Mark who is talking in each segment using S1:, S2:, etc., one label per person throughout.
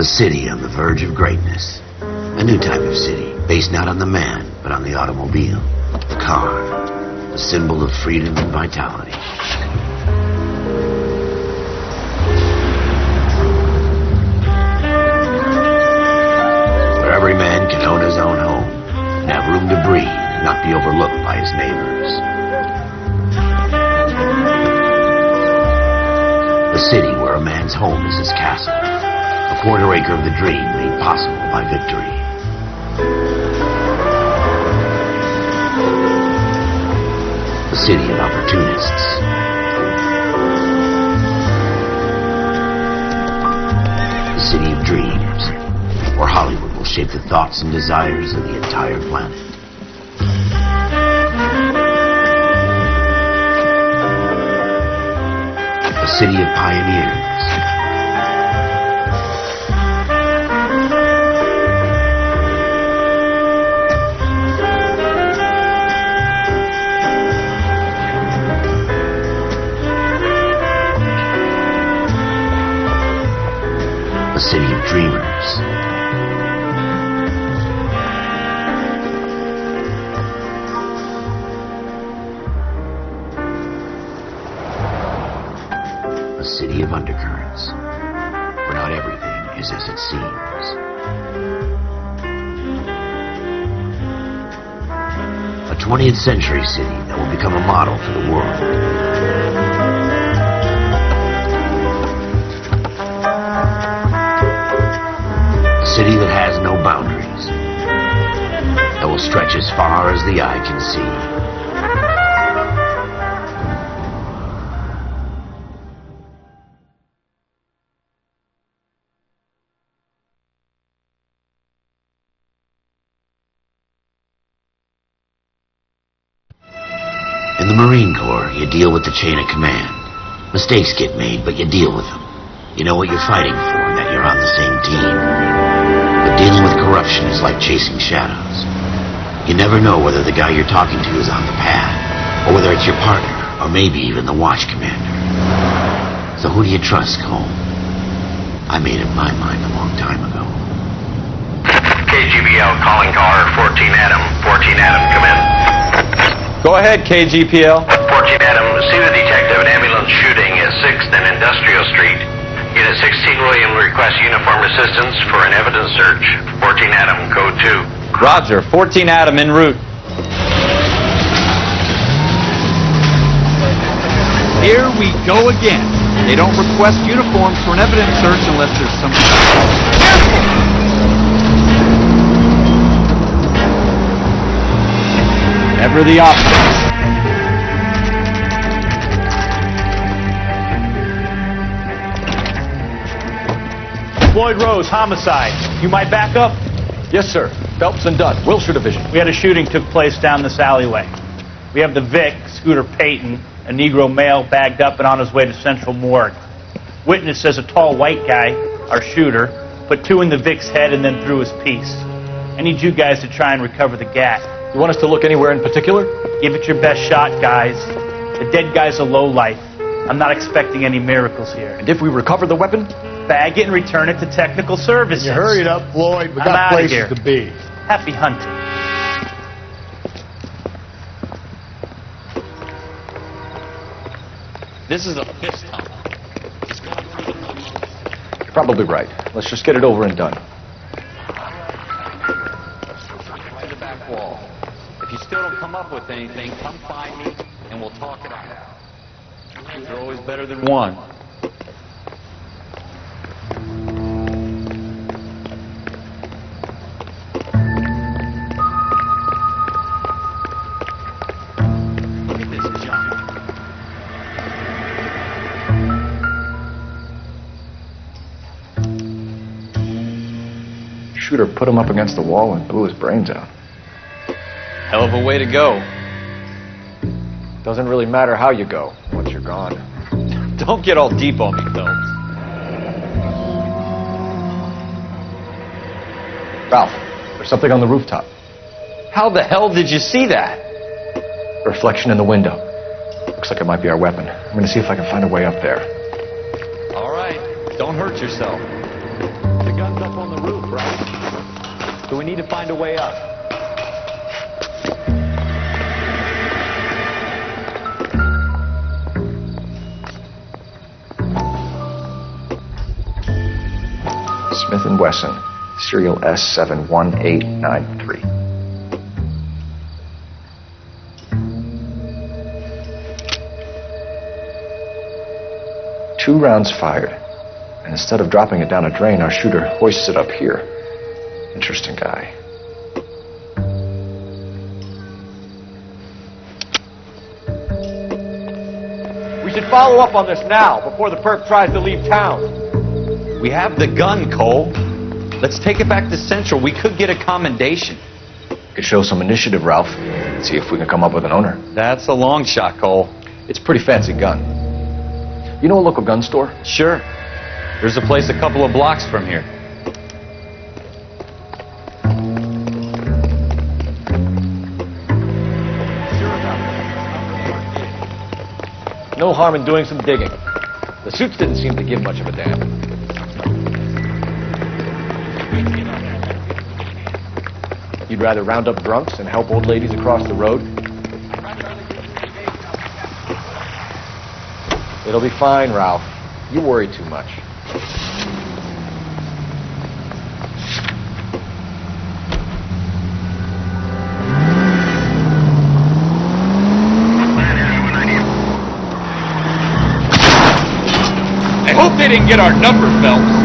S1: A city on the verge of greatness. A new type of city, based not on the man, but on the automobile. The car. The symbol of freedom and vitality. Where every man can own his own home, and have room to breathe, and not be overlooked by his neighbors. A city where a man's home is his castle. A quarter acre of the dream made possible by victory. A city of opportunists. A city of dreams, where Hollywood will shape the thoughts and desires of the entire planet. A city of pioneers. A city of dreamers. A city of undercurrents, where not everything is as it seems. A 20th century city that will become a model for the world. A city that has no boundaries, that will stretch as far as the eye can see. In the Marine Corps, you deal with the chain of command. Mistakes get made, but you deal with them. You know what you're fighting for, and that you're on the same team. But dealing with corruption is like chasing shadows. You never know whether the guy you're talking to is on the pad, or whether it's your partner, or maybe even the watch commander. So who do you trust, Cole? I made up my mind a long time ago.
S2: KGBL calling caller 14 Adam. 14 Adam, come in.
S3: Go ahead, KGPL.
S2: 14 Adam, see the detective, an ambulance shooting at 6th and Industrial Street. Unit 16 William requests uniform assistance for an evidence search. 14 Adam, code 2.
S3: Roger, 14 Adam en route.
S4: Here we go again. They don't request uniforms for an evidence search unless there's some... Careful! Ever the opposite.
S5: Floyd Rose, homicide. You might back up?
S3: Yes, sir. Phelps and Dunn, Wilshire Division.
S5: We had a shooting took place down this alleyway. We have the Vic, Scooter Payton, a Negro male bagged up and on his way to Central Morgue. Witness says a tall white guy, our shooter, put 2 in the Vic's head and then threw his piece. I need you guys to try and recover the gat.
S3: You want us to look anywhere in particular?
S5: Give it your best shot, guys. The dead guy's a lowlife. I'm not expecting any miracles here.
S3: And if we recover the weapon?
S5: Bag it and return it to technical services.
S6: You hurry it up, Floyd. We
S5: I'm
S6: got
S5: outta
S6: places
S5: here.
S6: to be.
S5: Happy hunting.
S3: This is a fist hump. You're probably right. Let's just get it over and done. Right the back wall. If you still don't come up with anything, come find me and we'll talk it out. Two are always better than one. Look at this junk. Shooter put him up against the wall and blew his brains out. Hell of a way to go. Doesn't really matter how you go once you're gone. Don't get all deep on me, Phelps. Ralph, there's something on the rooftop. How the hell did you see that? A reflection in the window. Looks like it might be our weapon. I'm going to see if I can find a way up there. All right. Don't hurt yourself. The gun's So we need to find a way up. Smith & Wesson, serial S71893. Two rounds fired, and instead of dropping it down a drain, our shooter hoists it up here. Interesting guy. We should follow up on this now, before the perp tries to leave town.
S4: We have the gun, Cole. Let's take it back to Central. We could get a commendation.
S3: Could show some initiative, Ralph. See if we can come up with an owner.
S4: That's a long shot, Cole.
S3: It's a pretty fancy gun. You know a local gun store?
S4: Sure. There's a place a couple of blocks from here.
S3: No harm in doing some digging. The suits didn't seem to give much of a damn. You'd rather round up drunks and help old ladies across the road? It'll be fine, Ralph. You worry too much.
S4: I hope they didn't get our number, Phelps.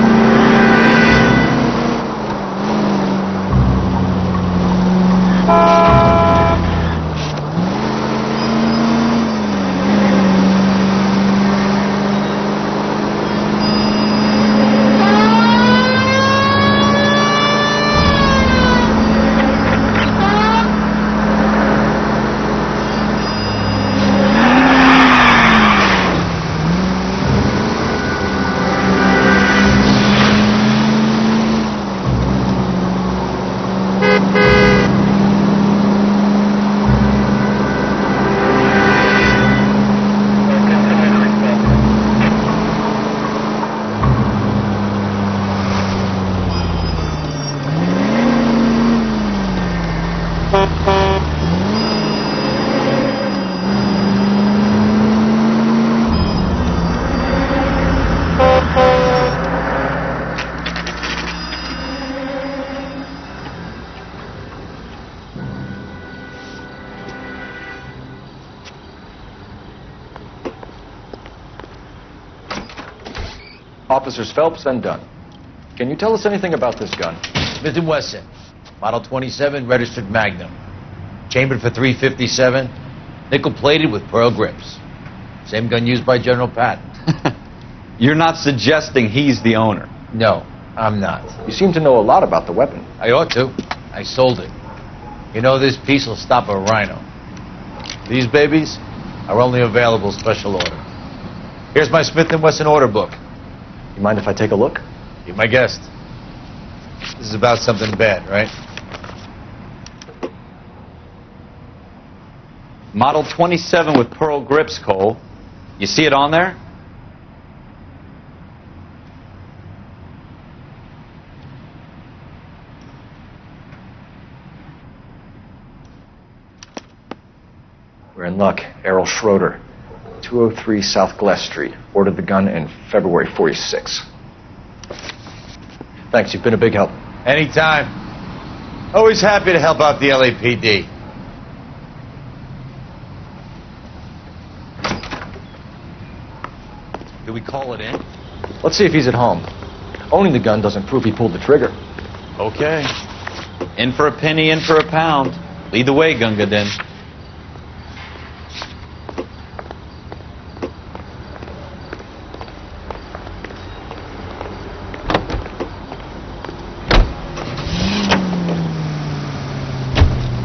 S3: Officers Phelps and Dunn. Can you tell us anything about this gun?
S1: Smith & Wesson, Model 27, registered Magnum. Chambered for .357, nickel-plated with pearl grips. Same gun used by General Patton.
S4: You're not suggesting he's the owner?
S1: No, I'm not.
S3: You seem to know a lot about the weapon.
S1: I ought to. I sold it. You know, this piece will stop a rhino. These babies are only available special order. Here's my Smith & Wesson order book.
S3: You mind if I take a look?
S1: Be my guest. This is about something bad, right?
S4: Model 27 with pearl grips, Cole. You see it on there?
S3: We're in luck. Errol Schroeder, 203 South Glass Street. Ordered the gun in February '46. Thanks, you've been a big help.
S1: Anytime. Always happy to help out the LAPD.
S4: Do we call it in?
S3: Let's see if he's at home. Owning the gun doesn't prove he pulled the trigger.
S4: Okay. In for a penny, in for a pound. Lead the way, Gunga Din.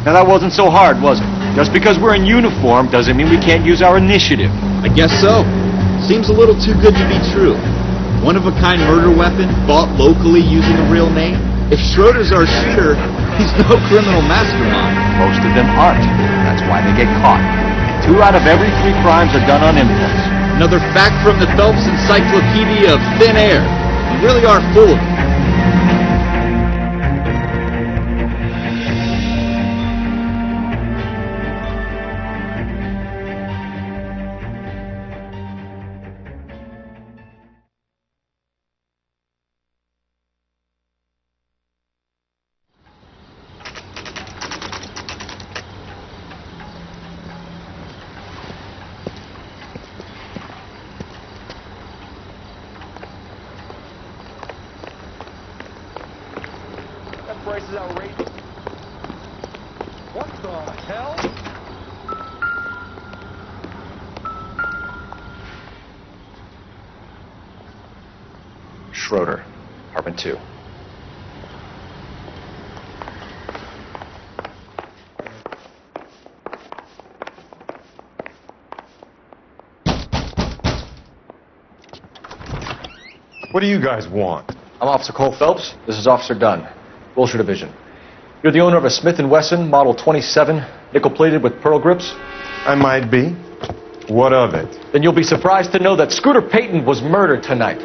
S3: Now that wasn't so hard, was it? Just because we're in uniform doesn't mean we can't use our initiative.
S4: I guess so. Seems a little too good to be true. One-of-a-kind murder weapon bought locally using a real name? If Schroeder's our shooter, he's no criminal mastermind.
S3: Most of them aren't. That's why they get caught. And 2 out of every 3 crimes are done on impulse.
S4: Another fact from the Phelps Encyclopedia of Thin Air. We really are full of it.
S3: price is outrageous. What the hell? Schroeder, apartment 2.
S6: What do you guys want?
S3: I'm Officer Cole Phelps. This is Officer Dunn, Wilshire Division. You're the owner of a Smith & Wesson Model 27, nickel-plated with pearl grips?
S6: I might be. What of it?
S3: Then you'll be surprised to know that Scooter Payton was murdered tonight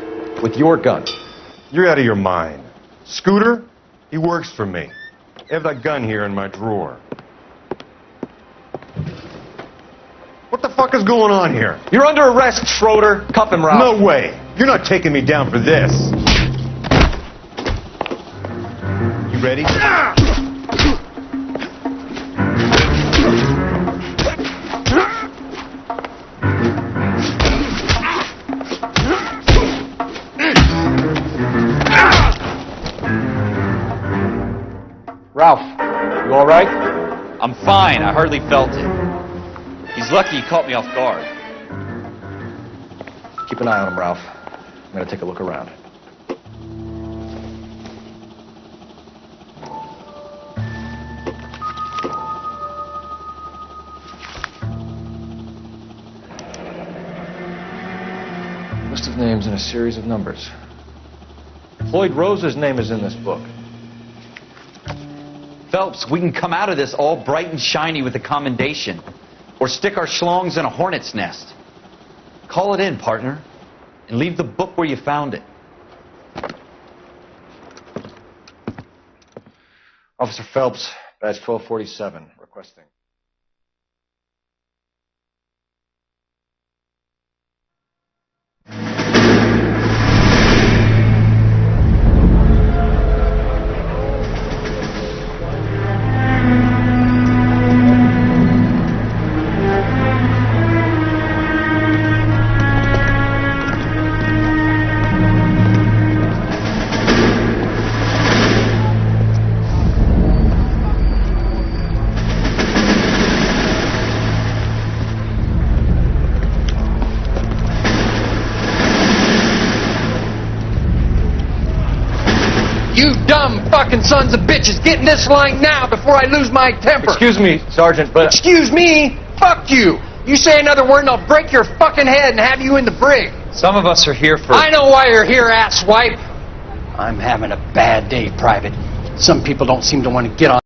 S3: with your gun.
S6: You're out of your mind. Scooter? He works for me. I have that gun here in my drawer. What the fuck is going on here?
S3: You're under arrest, Schroeder. Cuff him, Ralph.
S6: No way! You're not taking me down for this! You ready?
S3: Ralph, you all right?
S7: I'm fine. I hardly felt it. He's lucky he caught me off guard.
S3: Keep an eye on him, Ralph. I'm going to take a look around. List of names and a series of numbers. Floyd Rose's name is in this book.
S7: Phelps, we can come out of this all bright and shiny with a commendation. Or stick our schlongs in a hornet's nest. Call it in, partner. And leave the book where you found it.
S3: Officer Phelps, badge 1247, requesting.
S8: You dumb fucking sons of bitches, get in this line now before I lose my temper.
S3: Excuse me, Sergeant, but...
S8: Excuse me? Fuck you. You say another word and I'll break your fucking head and have you in the brig.
S7: Some of us are here for...
S8: I know why you're here, asswipe. I'm having a bad day, Private. Some people don't seem to want to get on